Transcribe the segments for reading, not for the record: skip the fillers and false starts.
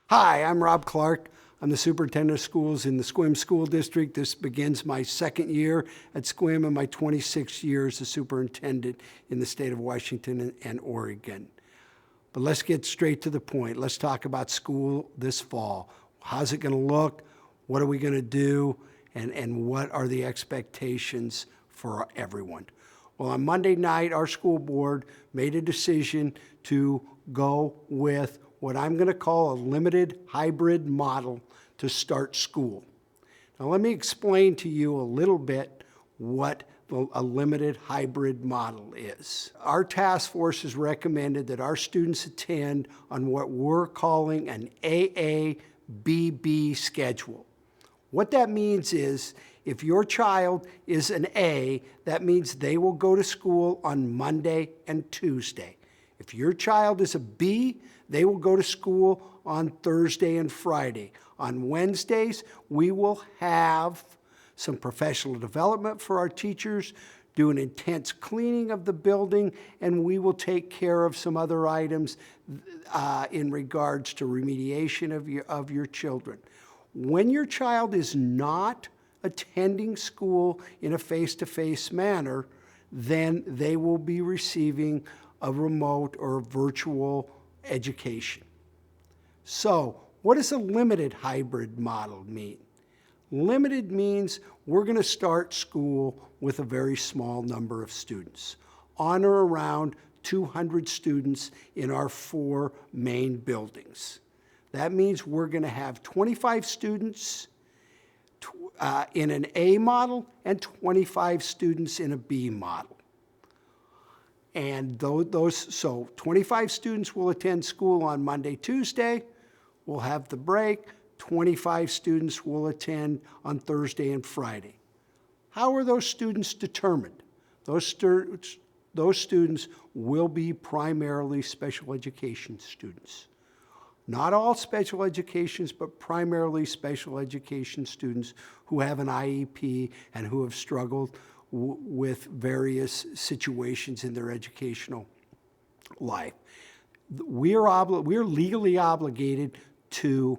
Hi, I'm Rob Clark. I'm the superintendent of schools in the Sequim School District. This begins my second year at Sequim and my 26th year as a superintendent in the state of Washington and Oregon. But let's get straight to the point. Let's talk about school this fall. How's it going to look? What are we going to do? And what are the expectations for everyone? Well, on Monday night, our school board made a decision to go with what I'm going to call a limited hybrid model to start school. Now, let me explain to you a little bit what a limited hybrid model is. Our task force has recommended that our students attend on what we're calling an AABB schedule. What that means is if your child is an A, that means they will go to school on Monday and Tuesday. If your child is a B, they will go to school on Thursday and Friday. On Wednesdays, we will have some professional development for our teachers, do an intense cleaning of the building, and we will take care of some other items in regards to remediation of your children. When your child is not attending school in a face-to-face manner, then they will be receiving a remote or virtual education. So, what does a limited hybrid model mean? Limited means we're going to start school with a very small number of students, on or around 200 students in our 4 main buildings. That means we're going to have 25 students in an A model and 25 students in a B model. And so 25 students will attend school on Monday, Tuesday. We'll have the break. 25 students will attend on Thursday and Friday. How are those students determined? Those students will be primarily special education students. Not all special educations, but primarily special education students who have an IEP and who have struggled with various situations in their educational life. We are legally obligated to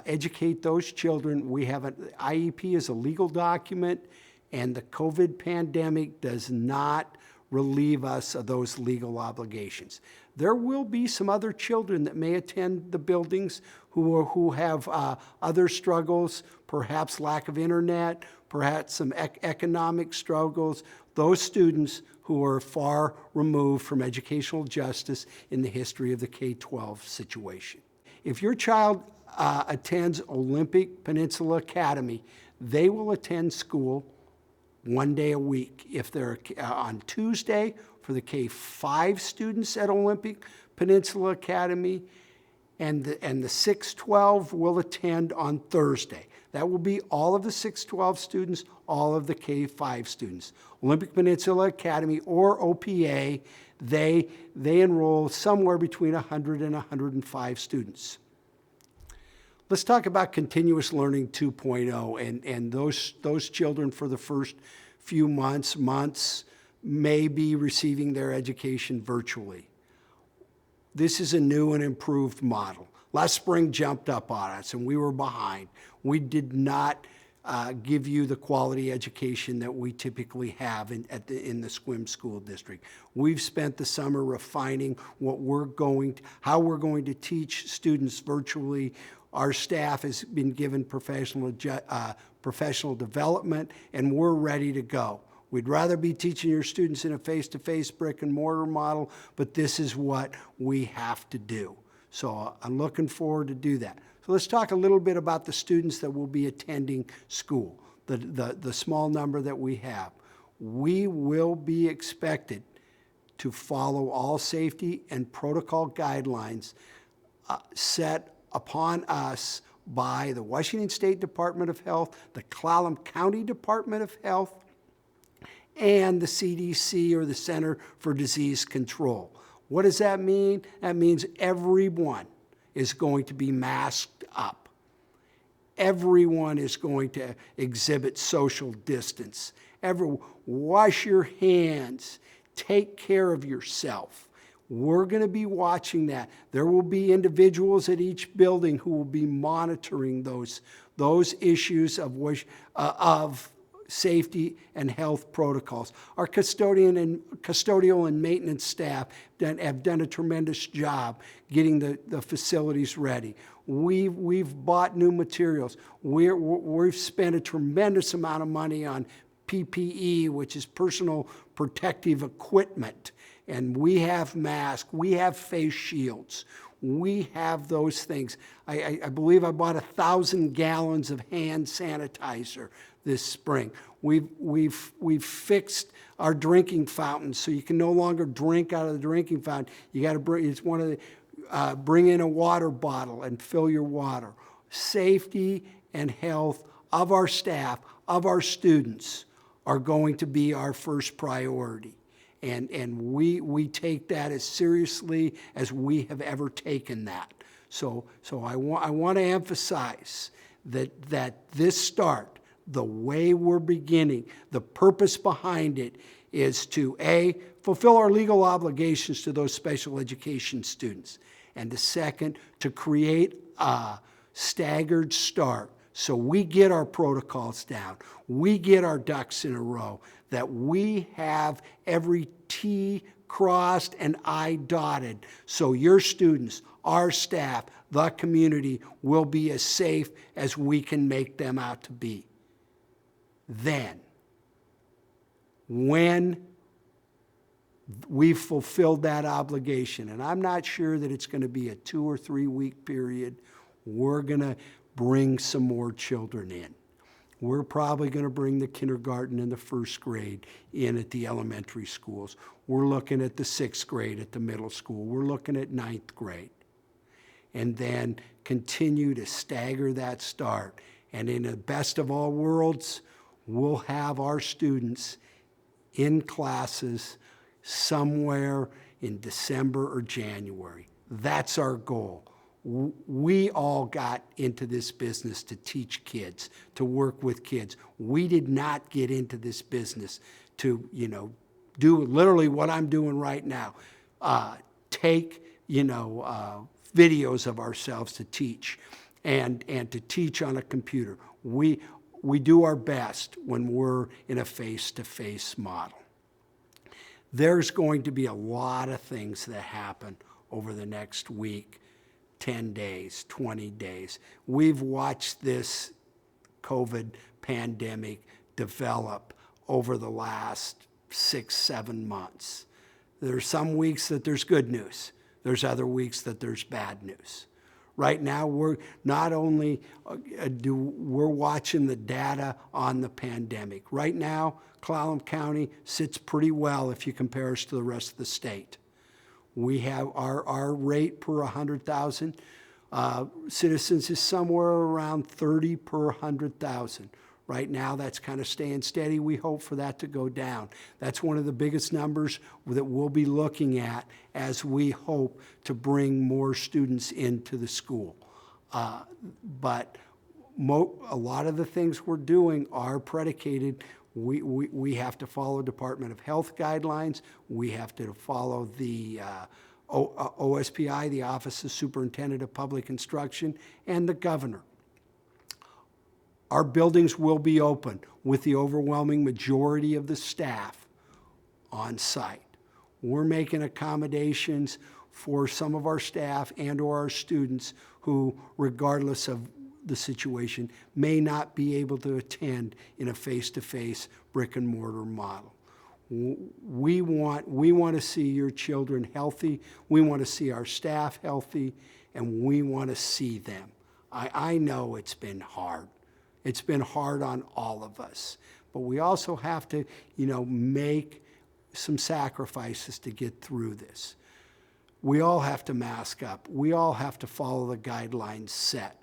educate those children. We have an IEP is a legal document, and the COVID pandemic does not relieve us of those legal obligations. There will be some other children that may attend the buildings who have other struggles, perhaps lack of internet, perhaps some economic struggles, those students who are far removed from educational justice in the history of the K-12 situation. If your child attends Olympic Peninsula Academy, they will attend school 1 day a week. If they're on Tuesday for the K-5 students at Olympic Peninsula Academy, and the 6-12 will attend on Thursday. That will be all of the 6-12 students, all of the K-5 students. Olympic Peninsula Academy, or OPA, they enroll somewhere between 100 and 105 students. Let's talk about Continuous Learning 2.0 and those children for the first few months may be receiving their education virtually. This is a new and improved model. Last spring jumped up on us and we were behind. We did not give you the quality education that we typically have in the Sequim School District. We've spent the summer refining how we're going to teach students virtually. Our staff has been given professional development, and we're ready to go. We'd rather be teaching your students in a face-to-face brick and mortar model, but this is what we have to do. So I'm looking forward to do that. So let's talk a little bit about the students that will be attending school, the small number that we have. We will be expected to follow all safety and protocol guidelines set upon us by the Washington State Department of Health, the Clallam County Department of Health, and the CDC, or the Center for Disease Control. What does that mean? That means everyone is going to be masked up. Everyone is going to exhibit social distance. Wash your hands. Take care of yourself. We're going to be watching that. There will be individuals at each building who will be monitoring those issues of safety and health protocols. Our custodial and maintenance staff have done a tremendous job getting the facilities ready. We've bought new materials. We've spent a tremendous amount of money on PPE, which is personal protective equipment. And we have masks, we have face shields, we have those things. I believe I bought 1,000 gallons of hand sanitizer this spring. We've fixed our drinking fountains, so you can no longer drink out of the drinking fountain. You got to bring in a water bottle and fill your water. Safety and health of our staff, of our students, are going to be our first priority. And we take that as seriously as we have ever taken that. So I want to emphasize that this start, the way we're beginning, the purpose behind it is to, A, fulfill our legal obligations to those special education students, and the second, to create a staggered start. So we get our protocols down, we get our ducks in a row, that we have every T crossed and I dotted, so your students, our staff, the community will be as safe as we can make them out to be. Then, when we've fulfilled that obligation, and I'm not sure that it's going to be a 2 or 3 week period, we're going to bring some more children in. We're probably going to bring the kindergarten and the first grade in at the elementary schools. We're looking at the 6th grade at the middle school. We're looking at 9th grade. And then continue to stagger that start. And in the best of all worlds, we'll have our students in classes somewhere in December or January. That's our goal. We all got into this business to teach kids, to work with kids. We did not get into this business to, do literally what I'm doing right now. Take, videos of ourselves to teach and to teach on a computer. We do our best when we're in a face-to-face model. There's going to be a lot of things that happen over the next week, 10 days, 20 days. We've watched this COVID pandemic develop over the last 6-7 months. There's some weeks that there's good news. There's other weeks that there's bad news. Right now, we're not only we're watching the data on the pandemic. Right now, Clallam County sits pretty well if you compare us to the rest of the state. We have our rate per 100,000 citizens is somewhere around 30 per 100,000. Right now, that's kind of staying steady. We hope for that to go down. That's one of the biggest numbers that we'll be looking at as we hope to bring more students into the school. But a lot of the things we're doing are predicated. We have to follow Department of Health guidelines. We have to follow the OSPI, the Office of Superintendent of Public Instruction, and the governor. Our buildings will be open with the overwhelming majority of the staff on site. We're making accommodations for some of our staff and or our students who, regardless of the situation, may not be able to attend in a face-to-face brick and mortar model. We want to see your children healthy. We want to see our staff healthy, and we want to see them. I know it's been hard. It's been hard on all of us, but we also have to, make some sacrifices to get through this. We all have to mask up. We all have to follow the guidelines set.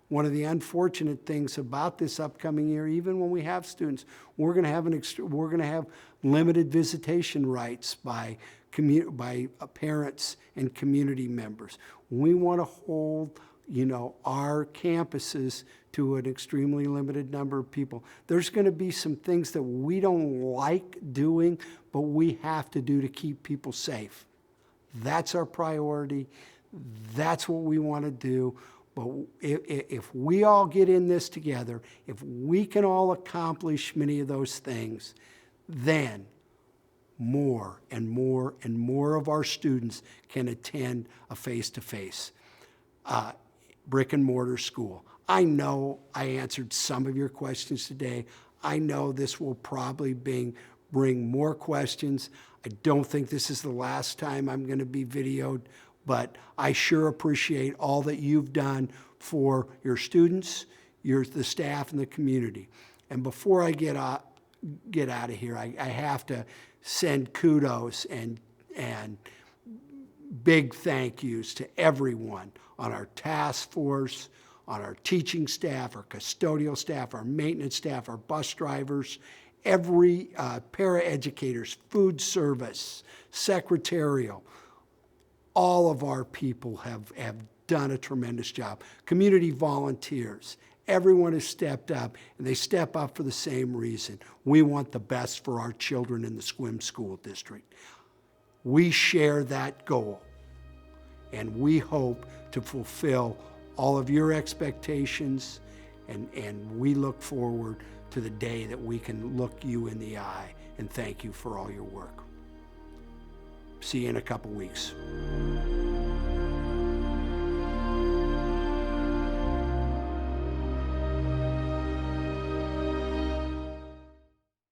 One of the unfortunate things about this upcoming year, even when we have students, we're going to have limited visitation rights by parents and community members. We want to hold, our campuses to an extremely limited number of people. There's going to be some things that we don't like doing, but we have to do to keep people safe. That's our priority. That's what we want to do. But if we all get in this together, if we can all accomplish many of those things, then more and more and more of our students can attend a face-to-face brick and mortar school. I know I answered some of your questions today. I know this will probably bring more questions. I don't think this is the last time I'm going to be videoed, but I sure appreciate all that you've done for your students, the staff, and the community. And before I get out of here, I have to send kudos and big thank yous to everyone on our task force, on our teaching staff, our custodial staff, our maintenance staff, our bus drivers, every paraeducators, food service, secretarial. All of our people have done a tremendous job. Community volunteers, everyone has stepped up, and they step up for the same reason. We want the best for our children in the Sequim School District. We share that goal, and we hope to fulfill all of your expectations, and we look forward to the day that we can look you in the eye and thank you for all your work. See you in a couple weeks.